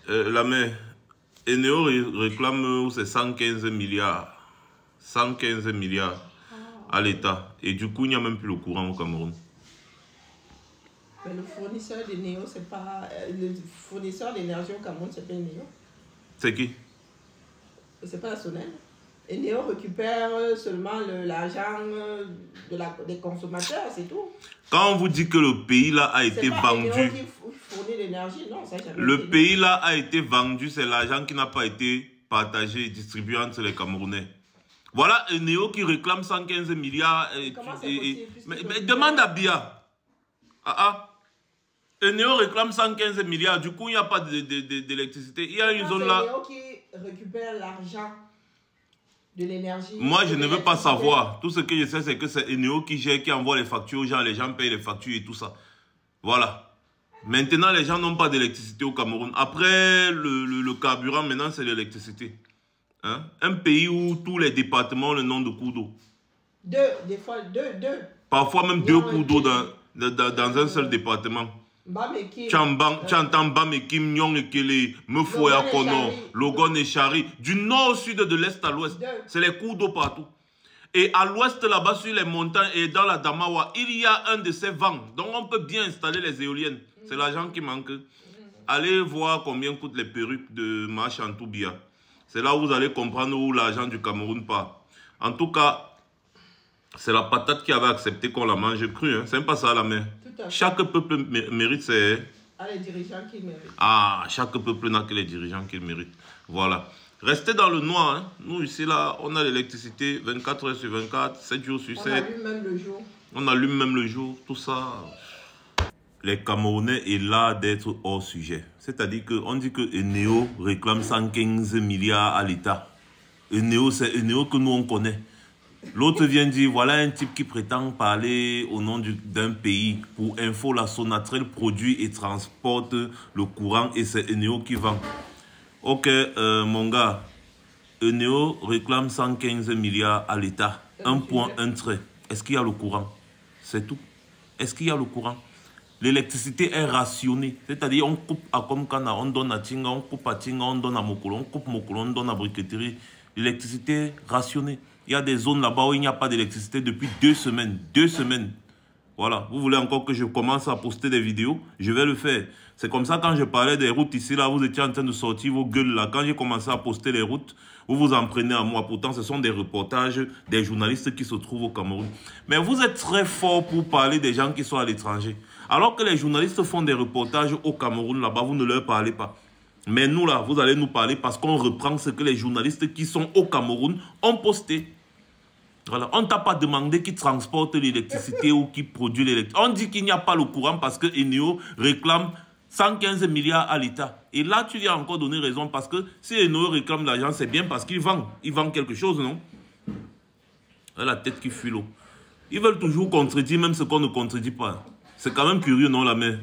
La main. Eneo réclame c'est 115 milliards. 115 milliards à l'État. Et du coup, il n'y a même plus le courant au Cameroun. Mais le fournisseur d'Eneo, c'est pas... Le fournisseur d'énergie au Cameroun, c'est pas Eneo. C'est qui? C'est pas la Sonel. Eneo récupère seulement l'argent des consommateurs, c'est tout. Quand on vous dit que le pays là a été vendu... Eneo qui fournit l'énergie, non, ça jamais le pays là a été vendu, c'est l'argent qui n'a pas été partagé et distribué entre les Camerounais. Voilà Eneo qui réclame 115 milliards. Mais demande à Bia. Eneo réclame 115 milliards. Du coup, il n'y a pas d'électricité. Il y a une zone là. Eneo qui récupère l'argent de l'énergie. Moi, je ne veux pas savoir. Tout ce que je sais, c'est que c'est Eneo qui gère, qui envoie les factures aux gens. Les gens payent les factures et tout ça. Voilà. Maintenant, les gens n'ont pas d'électricité au Cameroun. Après le carburant, maintenant, c'est l'électricité. Hein? Un pays où tous les départements ont le nom de coups d'eau. Des fois deux. Parfois même deux coups d'eau dans un seul département. Tu entends Bamekim, Nyong et Kele, Mefoya Kono, Logon et Chari, du nord au sud, de l'est à l'ouest. C'est les coups d'eau partout. Et à l'ouest, là-bas, sur les montagnes et dans la Damawa, il y a un de ces vents. Donc, on peut bien installer les éoliennes. C'est l'argent qui manque. Allez voir combien coûtent les perruques de Machantoubia. C'est là où vous allez comprendre où l'argent du Cameroun part. En tout cas, c'est la patate qui avait accepté qu'on la mange crue. Hein. C'est pas ça la main. Chaque peuple mérite ses... les dirigeants qu'il mérite. Chaque peuple n'a que les dirigeants qu'il mérite. Voilà. Restez dans le noir. Hein. Nous, ici, là, on a l'électricité 24 heures sur 24, 7 jours sur 7. On allume même le jour. On allume même le jour. Tout ça... Les Camerounais est là d'être hors sujet. C'est-à-dire qu'on dit que Eneo réclame 115 milliards à l'État. Eneo, c'est Eneo que nous on connaît. L'autre vient dire, voilà un type qui prétend parler au nom d'un pays. Pour info, la Sonatrel produit et transporte le courant et c'est Eneo qui vend. Ok, mon gars, Eneo réclame 115 milliards à l'État. Un point, un trait. Est-ce qu'il y a le courant? C'est tout. Est-ce qu'il y a le courant? L'électricité est rationnée. C'est-à-dire, on coupe à Komkana, on donne à Tinga, on coupe à Tinga, on donne à Mokolo, on coupe Mokolo, on donne à Briqueterie. L'électricité est rationnée. Il y a des zones là-bas où il n'y a pas d'électricité depuis 2 semaines. 2 semaines. Voilà. Vous voulez encore que je commence à poster des vidéos? Je vais le faire. C'est comme ça, quand je parlais des routes ici, là, vous étiez en train de sortir vos gueules là. Quand j'ai commencé à poster les routes, vous vous en prenez à moi. Pourtant, ce sont des reportages des journalistes qui se trouvent au Cameroun. Mais vous êtes très fort pour parler des gens qui sont à l'étranger. Alors que les journalistes font des reportages au Cameroun, là-bas, vous ne leur parlez pas. Mais nous, là, vous allez nous parler parce qu'on reprend ce que les journalistes qui sont au Cameroun ont posté. Voilà. On ne t'a pas demandé qui transporte l'électricité ou qui produit l'électricité. On dit qu'il n'y a pas le courant parce que Eneo réclame 115 milliards à l'État. Et là, tu lui as encore donné raison parce que si Eneo réclame l'argent, c'est bien parce qu'il vend. Il vend quelque chose, non? La tête qui fuit l'eau. Ils veulent toujours contredire même ce qu'on ne contredit pas. C'est quand même curieux, non, la mère?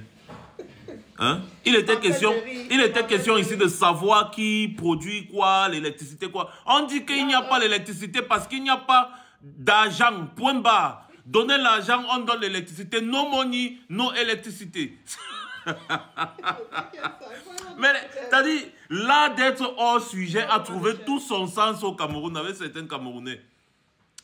Hein? Il était question ici de savoir qui produit quoi, l'électricité quoi. On dit qu'il n'y a pas l'électricité parce qu'il n'y a pas d'argent, point barre. Donnez l'argent, on donne l'électricité. No money, no électricité. Mais, c'est-à-dire, là d'être hors sujet a trouvé tout son sens au Cameroun avec certains Camerounais.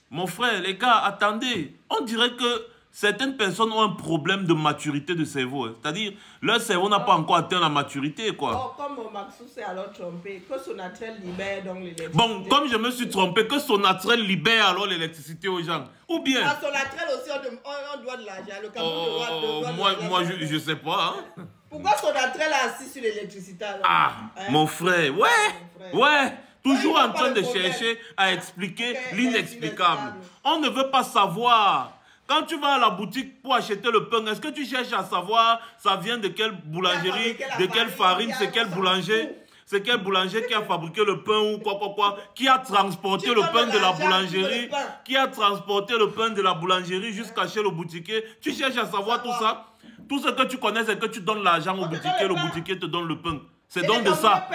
Mon frère, les gars, attendez. On dirait que certaines personnes ont un problème de maturité de cerveau. Hein. C'est-à-dire, leur cerveau n'a pas encore atteint la maturité, quoi. Comme Maxou s'est alors trompé, que Sonatrel libère donc l'électricité. Bon, comme je me suis trompé, que Sonatrel libère alors l'électricité aux gens. Ou bien... À Sonatrel aussi, on doit de l'argent. Le Cameroun moi, je sais pas. Hein. Pourquoi Sonatrel est assis sur l'électricité? Mon frère, ouais. Toujours en train de chercher à expliquer l'inexplicable. On ne veut pas savoir. Quand tu vas à la boutique pour acheter le pain, est-ce que tu cherches à savoir ça vient de quelle boulangerie, de quelle farine, c'est quel boulanger? C'est quel boulanger qui a fabriqué le pain ou quoi, qui a transporté le pain de la boulangerie, qui a transporté le pain de la boulangerie jusqu'à chez le boutiquier. Tu cherches à savoir tout ça. Tout ce que tu connais, c'est que tu donnes l'argent au boutiquier, le boutiquier te donne le pain. C'est donc de ça.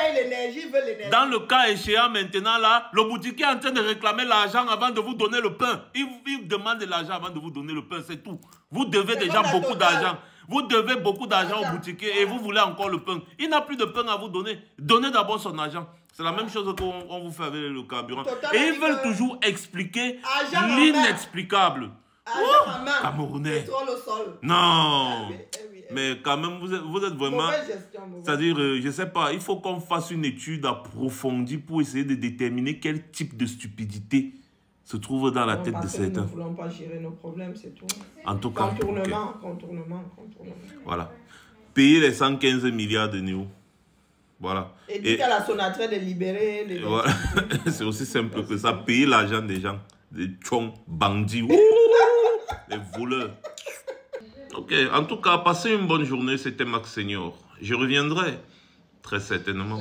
Dans le cas échéant maintenant, là, le boutiquier est en train de réclamer l'argent avant de vous donner le pain. Il demande de l'argent avant de vous donner le pain, c'est tout. Vous devez déjà beaucoup d'argent. Vous devez beaucoup d'argent au boutiquier et vous voulez encore le pain. Il n'a plus de pain à vous donner. Donnez d'abord son argent. C'est la même chose qu'on vous fait avec le carburant. Et ils veulent toujours expliquer l'inexplicable. Camerounais. Non. Mais quand même, vous êtes vraiment... C'est-à-dire, je ne sais pas, il faut qu'on fasse une étude approfondie pour essayer de déterminer quel type de stupidité se trouve dans la tête de certains. Nous ne voulons pas gérer nos problèmes, c'est tout. En tout cas. Contournement. Voilà. Payer les 115 milliards de Néo. Voilà. Et dire à la Sonatrach de libérer les... Voilà. C'est aussi simple que ça. Payer l'argent des gens. Des tchons, bandits, les voleurs. Ok, en tout cas, passez une bonne journée. C'était Max Senior. Je reviendrai très certainement.